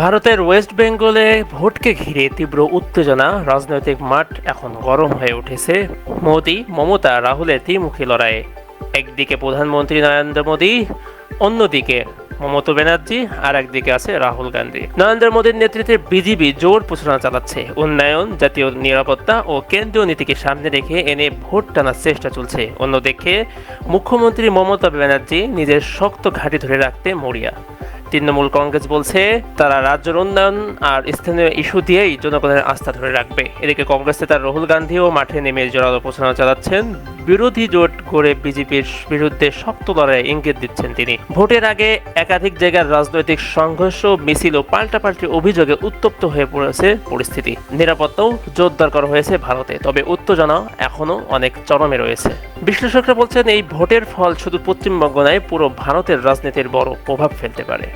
ভারতের ওয়েস্ট বেঙ্গলে ভোটকে ঘিরে তীব্র উত্তেজনা, রাজনৈতিক মাঠ এখন গরম হয়ে উঠেছে মোদি মমতা রাহুলের ত্রিমুখী লড়াইয়ে। একদিকে প্রধানমন্ত্রী নরেন্দ্র মোদি, অন্যদিকে মমতা ব্যানার্জি, আর একদিকে আছে রাহুল গান্ধী। নরেন্দ্র মোদীর নেতৃত্বে বিজেপি জোর প্রচারণা চালাচ্ছে। উন্নয়ন, জাতীয় নিরাপত্তা ও কেন্দ্রীয় নীতিকে সামনে রেখে এনে ভোট টানার চেষ্টা চলছে। অন্যদিকে মুখ্যমন্ত্রী মমতা ব্যানার্জি নিজের শক্ত ঘাঁটি ধরে রাখতে মরিয়া। তৃণমূল কংগ্রেস বলছে তারা রাজ্যের উন্নয়ন আর স্থানীয় ইস্যু দিয়েই জনগণের আস্থা ধরে রাখবে। এদিকে কংগ্রেস নেতা রাহুল গান্ধীও মাঠে নেমে জোরালো প্রচারণা চালাচ্ছেন। বিরোধী জোট করে বিজেপির বিরুদ্ধে শক্ত লড়াই ইঙ্গিত দিচ্ছেন তিনি। ভোটের আগে একাধিক জায়গার রাজনৈতিক সংঘর্ষ, মিছিল ও পাল্টাপাল্টি অভিযোগে উত্তপ্ত হয়ে পড়েছে পরিস্থিতি। নিরাপত্তাও জোরদার করা হয়েছে ভারতে, তবে উত্তেজনা এখনও অনেক চরমে রয়েছে। বিশ্লেষকরা বলছেন এই ভোটের ফল শুধু পশ্চিমবঙ্গ নয়, পুরো ভারতের রাজনীতির বড় প্রভাব ফেলতে পারে।